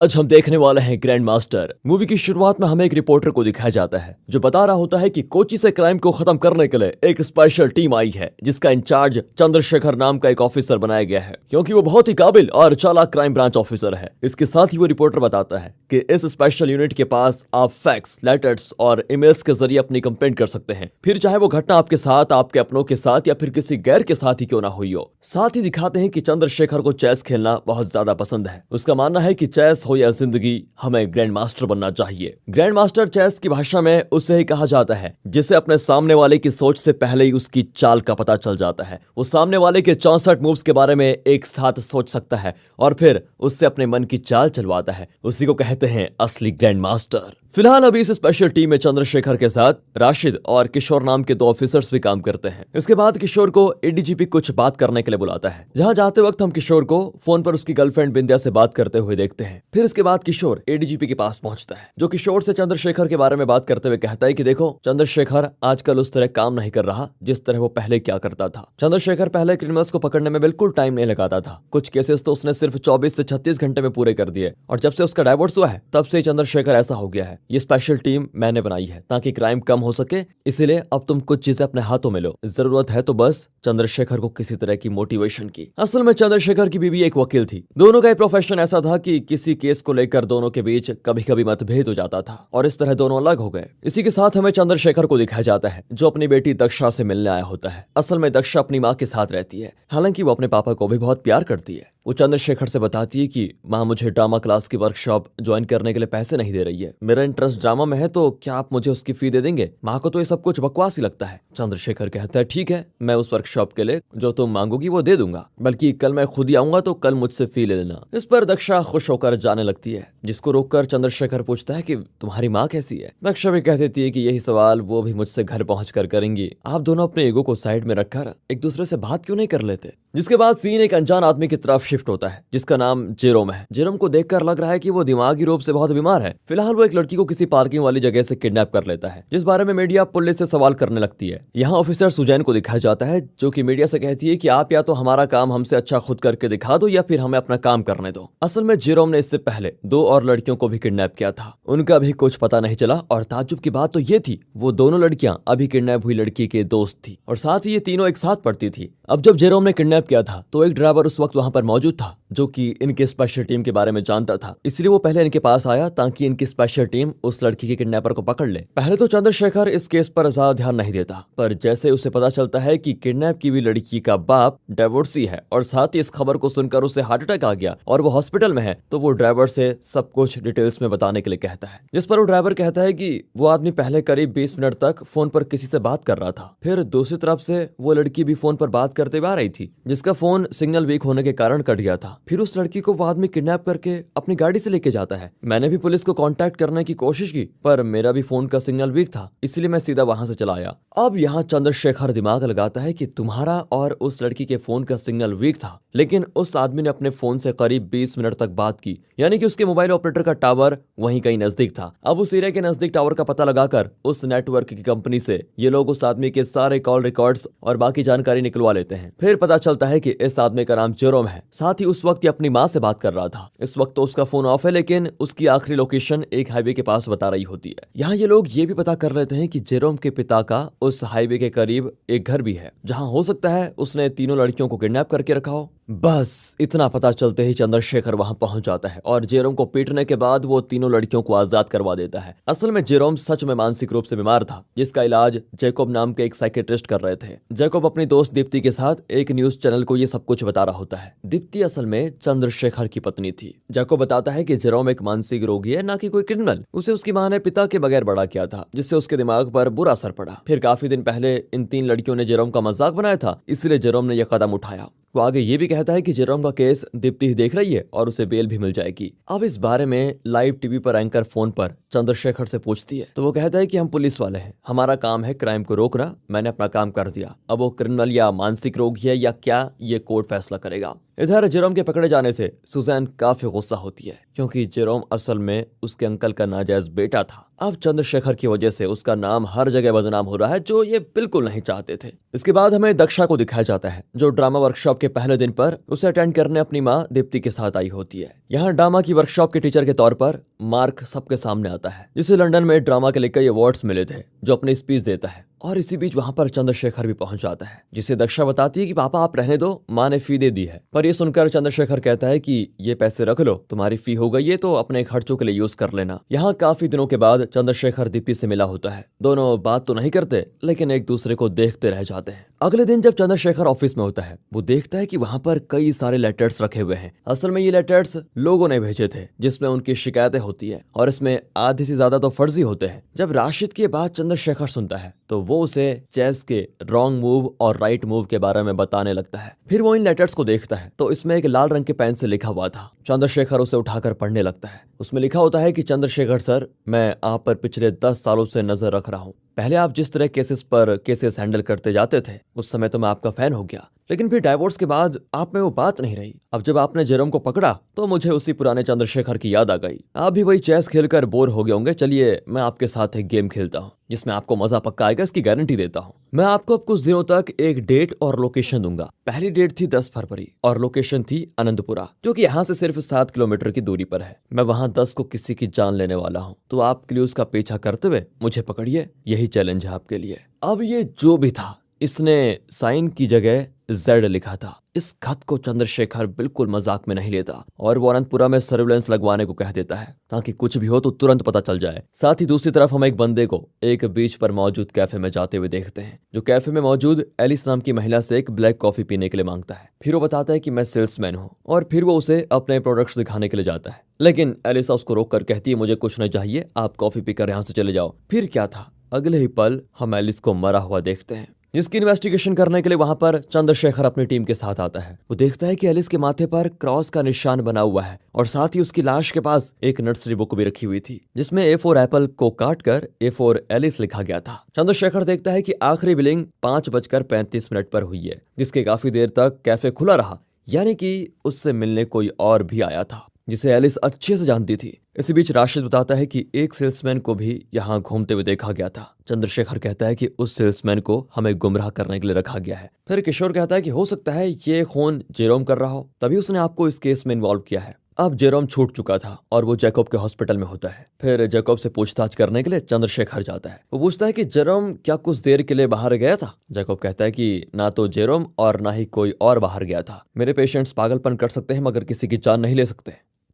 आज हम देखने वाले हैं ग्रैंड मास्टर। मूवी की शुरुआत में हमें एक रिपोर्टर को दिखाया जाता है जो बता रहा होता है कि कोची से क्राइम को खत्म करने के लिए एक स्पेशल टीम आई है जिसका इंचार्ज चंद्रशेखर नाम का एक ऑफिसर बनाया गया है क्योंकि वो बहुत ही काबिल और चालाक क्राइम ब्रांच ऑफिसर है। इसके साथ ही वो रिपोर्टर बताता है कि इस स्पेशल यूनिट के पास आप फैक्स, लेटर्स और ईमेल्स के जरिए अपनी कंप्लेंट कर सकते हैं, फिर चाहे वो घटना आपके साथ, आपके अपनों के साथ या फिर किसी गैर के साथ ही क्यों ना हुई हो। साथ ही दिखाते हैं कि चंद्रशेखर को चेस खेलना बहुत ज्यादा पसंद है। उसका मानना है कि चेस हो या जिंदगी, हमें ग्रैंड मास्टर बनना चाहिए। ग्रैंड मास्टर चेस की भाषा में उसे ही कहा जाता है जिसे अपने सामने वाले की सोच से पहले ही उसकी चाल का पता चल जाता है। वो सामने वाले के 64 मूव्स के बारे में एक साथ सोच सकता है और फिर उससे अपने मन की चाल चलवाता है। उसी को कहते हैं असली ग्रैंड मास्टर। फिलहाल अभी इस स्पेशल टीम में चंद्रशेखर के साथ राशिद और किशोर नाम के 2 ऑफिसर्स भी काम करते हैं। इसके बाद किशोर को एडीजीपी कुछ बात करने के लिए बुलाता है, जहां जाते वक्त हम किशोर को फोन पर उसकी गर्लफ्रेंड बिंदिया से बात करते हुए देखते हैं। फिर इसके बाद किशोर एडीजीपी के पास पहुंचता है, जो किशोर से चंद्रशेखर के बारे में बात करते हुए कहता है कि देखो, चंद्रशेखर आजकल उस तरह काम नहीं कर रहा जिस तरह वो पहले क्या करता था। चंद्रशेखर पहले क्रिमिनल्स को पकड़ने में बिल्कुल टाइम नहीं लगाता था। कुछ केसेस तो उसने सिर्फ 24 से 36 घंटे में पूरे कर दिए, और जब से उसका डाइवोर्स हुआ है तब से चंद्रशेखर ऐसा हो गया है। ये स्पेशल टीम मैंने बनाई है ताकि क्राइम कम हो सके, इसीलिए अब तुम कुछ चीजें अपने हाथों में लो। जरूरत है तो बस चंद्रशेखर को किसी तरह की मोटिवेशन की। असल में चंद्रशेखर की बीवी एक वकील थी। दोनों का प्रोफेशन ऐसा था कि किसी केस को लेकर दोनों के बीच कभी कभी मतभेद हो जाता था और इस तरह दोनों अलग हो गए। इसी के साथ हमें चंद्रशेखर को दिखाया जाता है जो अपनी बेटी दक्षा से मिलने आया होता है। असल में दक्षा अपनी माँ के साथ रहती है, हालांकि वो अपने पापा को भी बहुत प्यार करती है। वो चंद्रशेखर से बताती है कि माँ मुझे ड्रामा क्लास की वर्कशॉप ज्वाइन करने के लिए पैसे नहीं दे रही है। मेरा इंटरेस्ट ड्रामा में है, तो क्या आप मुझे उसकी फी दे देंगे? माँ को तो ये सब कुछ बकवास ही लगता है। चंद्रशेखर कहता है ठीक है, मैं उस वर्कशॉप के लिए जो तुम मांगोगी वो दे दूंगा, बल्कि कल मैं खुद ही आऊंगा तो कल मुझसे फी ले लेना। इस पर दक्षा खुश होकर जाने लगती है, जिसको रोककर चंद्रशेखर पूछता है कि तुम्हारी माँ कैसी है? दक्षा भी कह देती है कि यही सवाल वो भी मुझसे घर पहुंच कर करेंगी। आप दोनों अपने ईगो को साइड में रखकर एक दूसरे से बात क्यों नहीं कर लेते? जिसके बाद सीन एक अनजान आदमी की तरफ शिफ्ट होता है जिसका नाम जेरोम है। जेरोम को देखकर लग रहा है कि वो दिमागी रूप से बहुत बीमार है। फिलहाल वो एक लड़की को किसी पार्किंग वाली जगह से किडनैप कर लेता है, जिस बारे में मीडिया पुलिस से सवाल करने लगती है। यहाँ ऑफिसर सुजैन को दिखाया जाता है जो कि मीडिया से कहती है कि आप या तो हमारा काम हमसे अच्छा खुद करके दिखा दो या फिर हमें अपना काम करने दो। असल में जेरोम ने इससे पहले 2 और लड़कियों को भी किडनैप किया था, उनका भी कुछ पता नहीं चला। और ताज्जुब की बात तो ये थी, वो दोनों लड़कियां अभी किडनैप हुई लड़की के दोस्त थी और साथ ही ये तीनों एक साथ पढ़ती थी। अब जब जेरोम ने किडनैप किया था तो एक ड्राइवर उस वक्त वहां पर मौजूद था जो कि इनके स्पेशल टीम के बारे में जानता था, इसलिए वो पहले इनके पास आया ताकि इनकी स्पेशल टीम उस लड़की के किडनैपर को पकड़ ले। पहले तो चंद्रशेखर इस केस पर ज्यादा ध्यान नहीं देता, पर जैसे उसे पता चलता है कि किडनैप की हुई लड़की का बाप डिवोर्सी है और साथ ही इस खबर को सुनकर उसे हार्ट अटैक आ गया और वो हॉस्पिटल में है, तो वो ड्राइवर से सब कुछ डिटेल्स में बताने के लिए कहता है। जिस पर वो ड्राइवर कहता है कि वो आदमी पहले करीब 20 मिनट तक फोन पर किसी से बात कर रहा था। फिर दूसरी तरफ से वो लड़की भी फोन पर बात करते हुए आ रही थी, जिसका फोन सिग्नल वीक होने के कारण कट गया था। फिर उस लड़की को वो आदमी किडनैप करके अपनी गाड़ी से लेके जाता है। मैंने भी पुलिस को कांटेक्ट करने की कोशिश की, पर मेरा भी फोन का सिग्नल वीक था, इसलिए मैं सीधा वहां से चला आया। अब यहाँ चंद्रशेखर दिमाग लगाता है कि तुम्हारा और उस लड़की के फोन का सिग्नल वीक था, लेकिन उस आदमी ने अपने फोन से करीब 20 मिनट तक बात की, यानी कि उसके मोबाइल ऑपरेटर का टावर वहीं कहीं नजदीक था। अब उस एरिया के नजदीक टावर का पता लगाकर उस नेटवर्क की कंपनी से ये लोग उस आदमी के सारे कॉल रिकॉर्ड्स और बाकी जानकारी निकलवा लेते हैं। फिर पता चलता है कि इस आदमी का नाम जेरोम है। साथ ही उस वक्त ये अपनी माँ से बात कर रहा था। इस वक्त तो उसका फोन ऑफ है, लेकिन उसकी आखिरी लोकेशन एक हाईवे के पास बता रही होती है। यहाँ ये लोग ये भी पता कर लेते हैं कि जेरोम के पिता का उस हाईवे के करीब एक घर भी है, जहाँ हो सकता है उसने तीनों लड़कियों को किडनैप करके रखा हो। बस इतना पता चलते ही चंद्रशेखर वहां पहुंच जाता है और जेरोम को पीटने के बाद वो तीनों लड़कियों को आजाद करवा देता है। असल में जेरोम सच में मानसिक रूप से बीमार था, जिसका इलाज जैकोब नाम के एक साइकेट्रिस्ट कर रहे थे। जैकोब अपनी दोस्त दीप्ति के साथ एक न्यूज चैनल को ये सब कुछ बता रहा होता है। दीप्ति असल में चंद्रशेखर की पत्नी थी। जैकोब बताता है कि जेरोम एक मानसिक रोगी है, ना कि कोई क्रिमिनल। उसे उसकी माँ ने पिता के बगैर बड़ा किया था, जिससे उसके दिमाग पर बुरा असर पड़ा। फिर काफी दिन पहले इन 3 लड़कियों ने जेरोम का मजाक बनाया था, इसलिए जेरोम ने यह कदम उठाया। वो आगे ये भी कहता है कि जेरोम का केस दीप्ति ही देख रही है और उसे बेल भी मिल जाएगी। अब इस बारे में लाइव टीवी पर एंकर फोन पर चंद्रशेखर से पूछती है, तो वो कहता है कि हम पुलिस वाले हैं, हमारा काम है क्राइम को रोकना, मैंने अपना काम कर दिया। अब वो क्रिमिनल या मानसिक रोगी है या क्या, ये कोर्ट फैसला करेगा। इधर जेरोम के पकड़े जाने से सुजैन काफी गुस्सा होती है, क्योंकि जेरोम असल में उसके अंकल का नाजायज बेटा था। अब चंद्रशेखर की वजह से उसका नाम हर जगह बदनाम हो रहा है, जो ये बिल्कुल नहीं चाहते थे। इसके बाद हमें दक्षा को दिखाया जाता है, जो ड्रामा वर्कशॉप के पहले दिन पर उसे अटेंड करने अपनी माँ दीप्ति के साथ आई होती है। यहाँ ड्रामा की वर्कशॉप के टीचर के तौर पर मार्क सबके सामने आता है, जिसे लंदन में ड्रामा के लिए कई अवार्ड्स मिले थे, जो अपनी स्पीच देता है। और इसी बीच वहां पर चंद्रशेखर भी पहुंच जाता है, जिसे दक्षा बताती है कि पापा आप रहने दो, माँ ने फी दे दी है। पर ये सुनकर चंद्रशेखर कहता है कि ये पैसे रख लो, तुम्हारी फी हो गई है तो अपने खर्चों के लिए यूज कर लेना। यहाँ काफी दिनों के बाद चंद्रशेखर दीप्ति से मिला होता है। दोनों बात तो नहीं करते, लेकिन एक दूसरे को देखते रह जाते हैं। अगले दिन जब चंद्रशेखर ऑफिस में होता है, वो देखता है कि वहां पर कई सारे लेटर्स रखे हुए हैं। असल में ये लेटर्स लोगों ने भेजे थे, जिसमें उनकी शिकायतें होती है, और इसमें आधे से ज्यादा तो फर्जी होते हैं। जब राशिद की बात चंद्रशेखर सुनता है, तो वो उसे चेस के रॉन्ग मूव और राइट मूव के बारे में बताने लगता है। फिर वो इन लेटर्स को देखता है, तो इसमें एक लाल रंग के पेन से लिखा हुआ था। चंद्रशेखर उसे उठाकर पढ़ने लगता है। उसमें लिखा होता है कि चंद्रशेखर सर, मैं आप पर पिछले 10 सालों से नजर रख रहा हूँ। पहले आप जिस तरह केसेस हैंडल करते जाते थे, उस समय तो मैं आपका फैन हो गया, लेकिन फिर डाइवोर्स के बाद आप में वो बात नहीं रही। अब जब आपने जेरोम को पकड़ा, तो मुझे उसी पुराने चंद्रशेखर की याद आ गई। आप भी वही चेस खेलकर बोर हो गए होंगे। चलिए मैं आपके साथ एक गेम खेलता हूँ, जिसमें आपको मजा पक्का आएगा, इसकी गारंटी देता हूँ। मैं आपको अब कुछ दिनों तक एक डेट और लोकेशन दूंगा। पहली डेट थी 10 फरवरी और लोकेशन थी अनंतपुरा, जो कि यहाँ से सिर्फ 7 किलोमीटर की दूरी पर है। मैं वहाँ 10 को किसी की जान लेने वाला हूँ, तो आप क्लूज का पीछा करते हुए मुझे पकड़िए। यही चैलेंज है आपके लिए। अब ये जो भी था, इसने साइन की जगह जेड लिखा था। इस खत को चंद्रशेखर बिल्कुल मजाक में नहीं लेता, और वो अनंतपुरा में सर्विलेंस लगवाने को कह देता है, ताकि कुछ भी हो तो तुरंत पता चल जाए। साथ ही दूसरी तरफ हम एक बंदे को एक बीच पर मौजूद कैफे में जाते हुए देखते हैं, जो कैफे में मौजूद एलिस नाम की महिला से एक ब्लैक कॉफी पीने के लिए मांगता है। फिर वो बताता है कि मैं सेल्समैन हूँ, और फिर वो उसे अपने प्रोडक्ट्स दिखाने के लिए जाता है। लेकिन एलिसा उसको रोक कर कहती है, मुझे कुछ नहीं चाहिए, आप कॉफी पीकर यहाँ से चले जाओ। फिर क्या था, अगले ही पल हम एलिस को मरा हुआ देखते हैं। इसकी इन्वेस्टिगेशन करने के लिए वहां पर चंद्रशेखर अपनी टीम के साथ आता है। वो देखता है कि एलिस के माथे पर क्रॉस का निशान बना हुआ है, और साथ ही उसकी लाश के पास एक नर्सरी बुक भी रखी हुई थी, जिसमें A4 एप्पल को काटकर A4 एलिस लिखा गया था। चंद्रशेखर देखता है कि आखिरी बिलिंग 5:35 पर हुई है, जिसके काफी देर तक कैफे खुला रहा, यानी कि उससे मिलने कोई और भी आया था, जिसे एलिस अच्छे से जानती थी। इसी बीच राशिद बताता है कि एक सेल्समैन को भी यहाँ घूमते हुए देखा गया था। चंद्रशेखर कहता है कि उस सेल्समैन को हमें गुमराह करने के लिए रखा गया है। फिर किशोर कहता है कि हो सकता है ये खून जेरोम कर रहा हो, तभी उसने आपको इस केस में इन्वॉल्व किया है। अब जेरोम छूट चुका था और वो जैकब के हॉस्पिटल में होता है। फिर जैकब से पूछताछ करने के लिए चंद्रशेखर जाता है। वो पूछता है कि जेरोम क्या कुछ देर के लिए बाहर गया था। जैकब कहता है कि ना तो जेरोम और ना ही कोई और बाहर गया था। मेरे पेशेंट्स पागलपन कर सकते हैं, मगर किसी की जान नहीं ले सकते।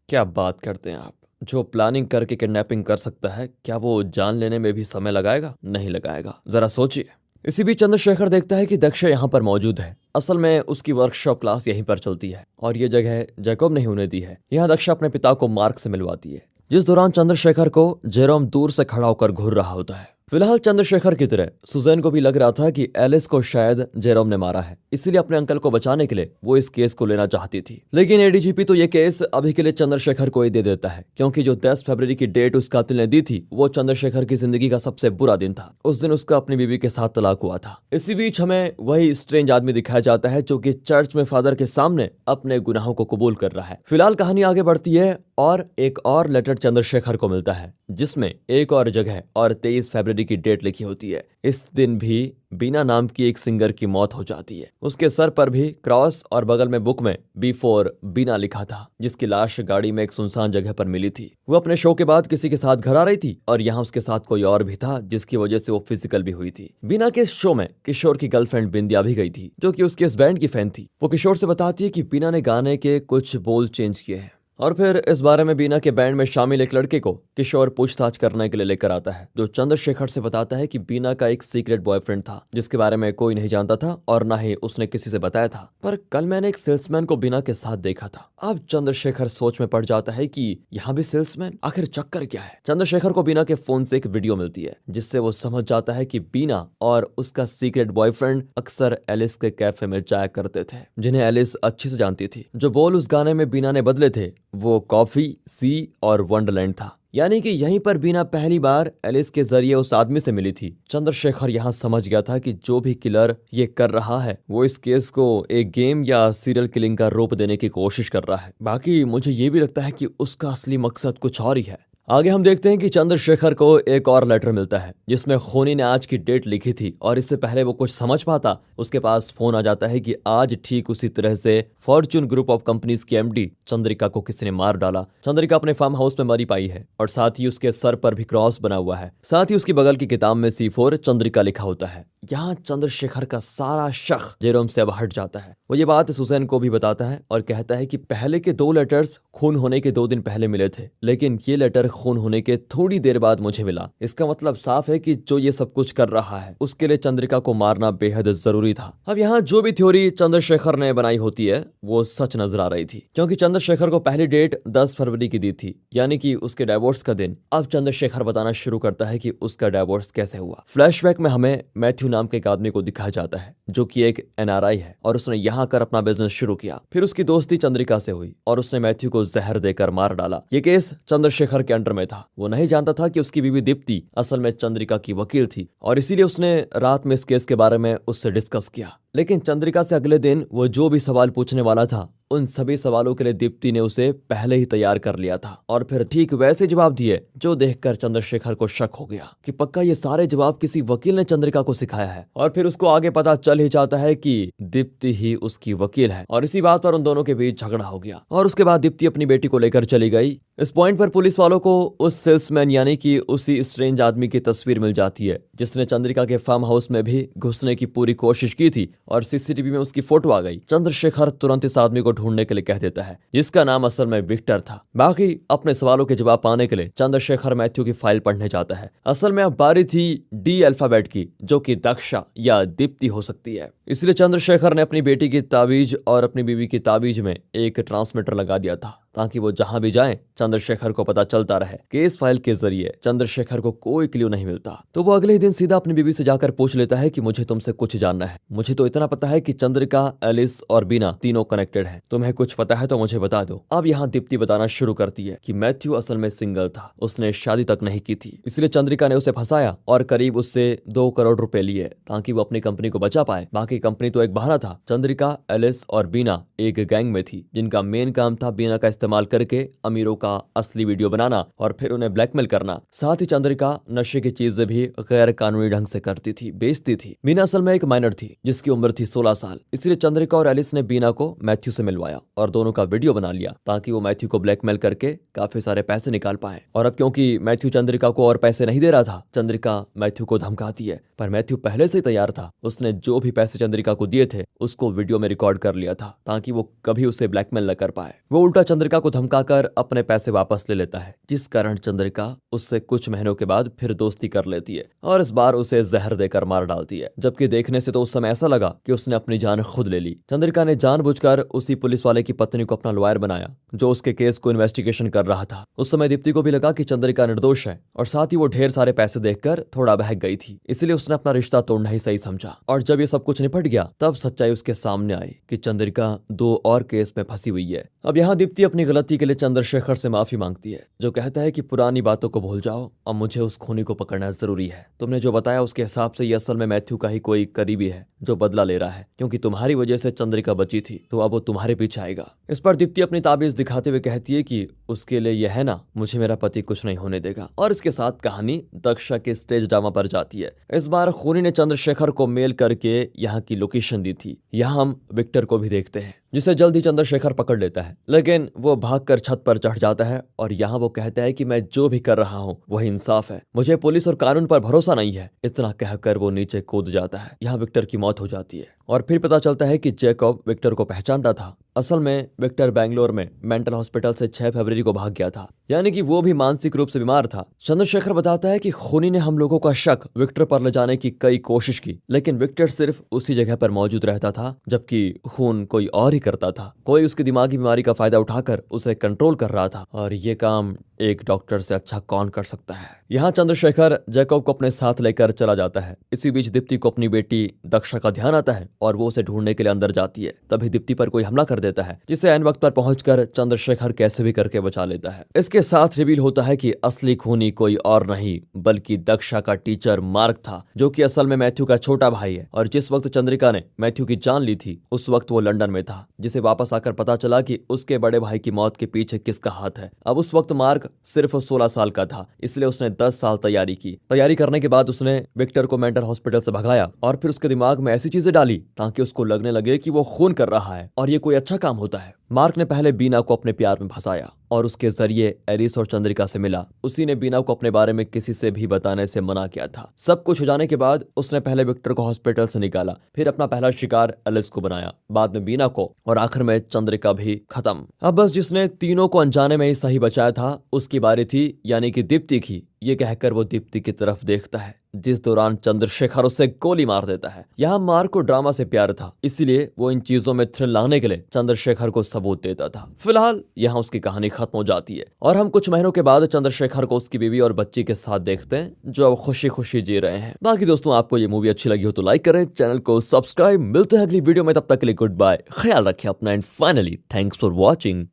क्या बात करते हैं आप? जो प्लानिंग करके किडनैपिंग कर सकता है, क्या वो जान लेने में भी समय लगाएगा? नहीं लगाएगा, जरा सोचिए। इसी बीच चंद्रशेखर देखता है कि दक्ष यहाँ पर मौजूद है। असल में उसकी वर्कशॉप क्लास यहीं पर चलती है, और ये जगह जैकब ने उन्हें दी है। यहाँ दक्ष अपने पिता को मार्क से मिलवाती है, जिस दौरान चंद्रशेखर को जेरोम दूर से खड़ा होकर घूर रहा होता है। फिलहाल चंद्रशेखर की तरह सुजैन को भी लग रहा था कि एलिस को शायद जेरोम ने मारा है, इसीलिए अपने अंकल को बचाने के लिए वो इस केस को लेना चाहती थी। लेकिन एडीजीपी तो ये केस अभी के लिए चंद्रशेखर को ही दे देता है, क्योंकि जो 10 फरवरी की डेट उस कातिल ने दी थी, वो चंद्रशेखर की जिंदगी का सबसे बुरा दिन था। उस दिन उसका अपनी बीवी के साथ तलाक हुआ था। इसी बीच हमें वही स्ट्रेंज आदमी दिखाया जाता है, जो कि चर्च में फादर के सामने अपने गुनाहों को कबूल कर रहा है। फिलहाल कहानी आगे बढ़ती है, और एक और लेटर चंद्रशेखर को मिलता है, जिसमें एक और जगह और 23 फरवरी की डेट लिखी होती है। इस दिन भी बीना नाम की एक सिंगर की मौत हो जाती है। उसके सर पर भी क्रॉस और बगल में बुक में B4 बीना लिखा था, जिसकी लाश गाड़ी में एक सुनसान जगह पर मिली थी। वो अपने शो के बाद किसी के साथ घर आ रही थी, और यहाँ उसके साथ कोई और भी था, जिसकी वजह से वो फिजिकल भी हुई थी। बीना के इस शो में किशोर की गर्लफ्रेंड बिंदिया भी गई थी, जो कि उसके इस बैंड की फैन थी। वो किशोर से बताती है कि बीना ने गाने के कुछ बोल चेंज किए हैं, और फिर इस बारे में बीना के बैंड में शामिल एक लड़के को किशोर पूछताछ करने के लिए लेकर आता है, जो चंद्रशेखर से बताता है कि बीना का एक सीक्रेट बॉयफ्रेंड था, जिसके बारे में कोई नहीं जानता था और ना ही उसने किसी से बताया था। पर कल मैंने एक सेल्समैन को बीना के साथ देखा था। अब चंद्रशेखर सोच में पड़ जाता है कि यहाँ भी सेल्समैन, आखिर चक्कर क्या है। चंद्रशेखर को बीना के फोन से एक वीडियो मिलती है, जिससे वो समझ जाता है कि बीना और उसका सीक्रेट बॉयफ्रेंड अक्सर एलिस के कैफे में जाया करते थे, जिन्हें एलिस अच्छे से जानती थी। जो बोल उस गाने में बीना ने बदले थे, वो कॉफी, सी और वंडरलैंड था। यानी कि यहीं पर बीना पहली बार एलिस के जरिए उस आदमी से मिली थी। चंद्रशेखर यहाँ समझ गया था कि जो भी किलर ये कर रहा है वो इस केस को एक गेम या सीरियल किलिंग का रूप देने की कोशिश कर रहा है। बाकी मुझे ये भी लगता है कि उसका असली मकसद कुछ और ही है। आगे हम देखते हैं कि चंद्रशेखर को एक और लेटर मिलता है जिसमें खूनी ने आज की डेट लिखी थी और इससे पहले वो कुछ समझ पाता उसके पास फोन आ जाता है कि आज ठीक उसी तरह से फॉर्च्यून ग्रुप ऑफ कंपनीज की एमडी चंद्रिका को किसी ने मार डाला। चंद्रिका अपने फार्म हाउस में मरी पाई है और साथ ही उसके सर पर भी क्रॉस बना हुआ है। साथ ही उसकी बगल की किताब में C4 चंद्रिका लिखा होता है। यहाँ चंद्रशेखर का सारा शक जेरोम से अब हट जाता है। वो ये बात सुसैन को भी बताता है और कहता है कि पहले के 2 लेटर्स खून होने के 2 दिन पहले मिले थे, लेकिन ये लेटर खून होने के थोड़ी देर बाद मुझे मिला। इसका मतलब साफ है कि जो ये सब कुछ कर रहा है उसके लिए चंद्रिका को मारना बेहद जरूरी था। अब यहाँ जो भी थ्योरी चंद्रशेखर ने बनाई होती है वो सच नजर आ रही थी, क्योंकि चंद्रशेखर को पहली डेट 10 फरवरी की दी थी, यानी कि उसके डाइवोर्स का दिन। अब चंद्रशेखर बताना शुरू करता है कि उसका डाइवोर्स कैसे हुआ। फ्लैशबैक में हमें मैथ्यू नाम के एक आदमी को दिखाया जाता है जो कि एक NRI है और उसने यहाँ आकर अपना बिजनेस शुरू किया। फिर उसकी दोस्ती चंद्रिका से हुई और उसने मैथ्यू को जहर देकर मार डाला। ये केस चंद्रशेखर के अंडर में था। वो नहीं जानता था कि उसकी बीवी दीप्ति असल में चंद्रिका की वकील थी और इसीलिए उसने रात में इस केस के बारे में उससे डिस्कस किया। लेकिन चंद्रिका से अगले दिन वो जो भी सवाल पूछने वाला था उन सभी सवालों के लिए दीप्ति ने उसे पहले ही तैयार कर लिया था और फिर ठीक वैसे जवाब दिए जो देखकर चंद्रशेखर को शक हो गया कि पक्का ये सारे जवाब किसी वकील ने चंद्रिका को सिखाया है। और फिर उसको आगे पता चल ही जाता है कि दीप्ति ही उसकी वकील है और इसी बात पर उन दोनों के बीच झगड़ा हो गया और उसके बाद दीप्ति अपनी बेटी को लेकर चली गई। इस पॉइंट पर पुलिस वालों को उस सेल्समैन यानी कि उसी स्ट्रेंज आदमी की तस्वीर मिल जाती है जिसने चंद्रिका के फार्म हाउस में भी घुसने की पूरी कोशिश की थी और CCTV में उसकी फोटो आ गई। चंद्रशेखर तुरंत इस आदमी को ढूंढने के लिए कह देता है जिसका नाम असल में विक्टर था। बाकी अपने सवालों के जवाब पाने के लिए चंद्रशेखर मैथ्यू की फाइल पढ़ने जाता है। असल में अब बारी थी D अल्फाबेट की, जो कि दक्षा या दीप्ति हो सकती है। इसलिए चंद्रशेखर ने अपनी बेटी की ताबीज और अपनी बीवी की ताबीज में एक ट्रांसमीटर लगा दिया था ताकि वो जहां भी जाएं चंद्रशेखर को पता चलता रहे कि इस फाइल के जरिए चंद्रशेखर को कोई क्लू नहीं मिलता। तो वो अगले ही दिन सीधा अपनी बीवी से जाकर पूछ लेता है कि मुझे तुमसे कुछ जानना है। मुझे तो इतना पता है कि चंद्रिका, एलिस और बीना तीनों कनेक्टेड हैं। तुम्हें कुछ पता है तो मुझे बता दो। अब यहाँ दीप्ति बताना शुरू करती है कि मैथ्यू असल में सिंगल था, उसने शादी तक नहीं की थी, इसलिए चंद्रिका ने उसे फंसाया और करीब उससे 2 करोड़ रुपए लिए ताकि वो अपनी कंपनी को बचा पाए। बाकी कंपनी तो एक बहाना था। चंद्रिका, एलिस और बीना एक गैंग में थी जिनका मेन काम था बीना का इस्तेमाल करके अमीरों का असली वीडियो बनाना और फिर उन्हें ब्लैकमेल करना। साथ ही चंद्रिका नशे की चीजें भी गैर कानूनी ढंग से करती थी, बेचती थी। बीना असल में एक माइनर थी जिसकी उम्र थी 16 साल। इसलिए चंद्रिका और एलिस ने बीना को मैथ्यू से मिलवाया और दोनों का वीडियो बना लिया ताकि वो मैथ्यू को ब्लैकमेल करके काफी सारे पैसे निकाल पाए। और अब क्योंकि मैथ्यू चंद्रिका को और पैसे नहीं दे रहा था, चंद्रिका मैथ्यू को धमकाती है, पर मैथ्यू पहले से तैयार था। उसने जो भी पैसे चंद्रिका को दिए थे उसको वीडियो में रिकॉर्ड कर लिया था ताकि वो कभी उसे ब्लैकमेल न कर पाए। वो उल्टा चंद्रिका को धमकाकर अपने पैसे वापस ले लेता है, जिस कारण चंद्रिका उससे कुछ महीनों के बाद फिर दोस्ती कर लेती है और इस बार उसे जहर देकर मार डालती है। जबकि देखने से तो उस समय ऐसा लगा कि उसने अपनी जान खुद ले ली। चंद्रिका ने जानबूझकर उसी पुलिस वाले की पत्नी को अपना लॉयर बनाया जो उसके केस को इन्वेस्टिगेशन कर रहा था। उस समय दीप्ति को भी लगा कि चंद्रिका निर्दोष है और साथ ही वो ढेर सारे पैसे देखकर थोड़ा बहक गई थी, इसलिए उसने अपना रिश्ता तोड़ना ही सही समझा। और जब ये सब कुछ निपट गया तब सच्चाई उसके सामने आई कि चंद्रिका 2 और केस में फंसी हुई है। अब यहाँ दीप्ति अपनी गलती के लिए चंद्रशेखर से माफी मांगती है, जो कहता है कि पुरानी बातों को भूल जाओ और मुझे उस खूनी को पकड़ना जरूरी है। तुमने जो बताया उसके हिसाब से ये असल में मैथ्यू का ही कोई करीबी है जो बदला ले रहा है, क्योंकि तुम्हारी वजह से चंद्रिका बची थी तो अब वो तुम्हारे पीछे आएगा। इस पर दीप्ति अपनी ताबीज दिखाते हुए कहती है कि उसके लिए यह है ना, मुझे मेरा पति कुछ नहीं होने देगा। और इसके साथ कहानी दक्षा के स्टेज ड्रामा पर जाती है। इस बार खूनी ने चंद्रशेखर को मेल करके यहाँ की लोकेशन दी थी। यहाँ हम विक्टर को भी देखते हैं जिसे जल्द ही चंद्रशेखर पकड़ लेता है, लेकिन वो भागकर छत पर चढ़ जाता है और यहाँ वो कहता है कि मैं जो भी कर रहा हूँ वही इंसाफ है, मुझे पुलिस और कानून पर भरोसा नहीं है। इतना कहकर वो नीचे कूद जाता है। यहाँ विक्टर की मौत हो जाती है और फिर पता चलता है कि जैकब विक्टर को पहचानता था। असल में विक्टर बेंगलोर में मेंटल हॉस्पिटल से 6 फरवरी को भाग गया था, यानी कि वो भी मानसिक रूप से बीमार था। चंद्रशेखर बताता है कि खूनी ने हम लोगों का शक विक्टर पर ले जाने की कई कोशिश की, लेकिन विक्टर सिर्फ उसी जगह पर मौजूद रहता था जबकि खून कोई और ही करता था। कोई उसकी दिमागी बीमारी का फायदा उठाकर उसे कंट्रोल कर रहा था और ये काम एक डॉक्टर से अच्छा कौन कर सकता है। यहाँ चंद्रशेखर जैकब को अपने साथ लेकर चला जाता है। इसी बीच दीप्ति को अपनी बेटी दक्षा का ध्यान आता है और वो उसे ढूंढने के लिए अंदर जाती है। तभी दीप्ति पर कोई हमला कर देता है, जिसे ऐन वक्त पर पहुंचकर चंद्रशेखर कैसे भी करके बचा लेता है। इसके साथ रिवील होता है कि असली खूनी कोई और नहीं बल्कि दक्षा का टीचर मार्क था, जो कि असल में मैथ्यू का छोटा भाई है। और जिस वक्त चंद्रिका ने मैथ्यू की जान ली थी उस वक्त वो लंदन में था, जिसे वापस आकर पता चला कि उसके बड़े भाई की मौत के पीछे किसका हाथ है। अब उस वक्त मार्क सिर्फ 16 साल का था, इसलिए उसने 10 साल तैयारी की। तैयारी करने के बाद उसने विक्टर को मेंटल हॉस्पिटल से भगाया और फिर उसके दिमाग में ऐसी चीजें डाली ताकि उसको लगने लगे कि वो खून कर रहा है और ये कोई अच्छा काम होता है। मार्क ने पहले बीना को अपने प्यार में फंसाया और उसके जरिए एरिस और चंद्रिका से मिला। उसी ने बीना को अपने बारे में किसी से भी बताने से मना किया था। सब कुछ हो जाने के बाद उसने पहले विक्टर को हॉस्पिटल से निकाला, फिर अपना पहला शिकार एलिस को बनाया, बाद में बीना को और आखिर में चंद्रिका भी खत्म। अब बस जिसने तीनों को अनजाने में ही सही बचाया था उसकी बारी थी, यानी कि दीप्ति की। ये कहकर वो दीप्ति की तरफ देखता है, जिस दौरान चंद्रशेखर उसे गोली मार देता है। यहाँ मार्क को ड्रामा से प्यार था, इसीलिए वो इन चीजों में थ्रिल लाने के लिए चंद्रशेखर को सबूत देता था। फिलहाल यहाँ उसकी कहानी खत्म हो जाती है और हम कुछ महीनों के बाद चंद्रशेखर को उसकी बीवी और बच्ची के साथ देखते हैं, जो अब खुशी खुशी जी रहे हैं। बाकी दोस्तों, आपको ये मूवी अच्छी लगी हो तो लाइक करें, चैनल को सब्सक्राइब। मिलते हैं अगली वीडियो में, तब तक के लिए गुड बाय, ख्याल रखें अपना and finally thanks for watching.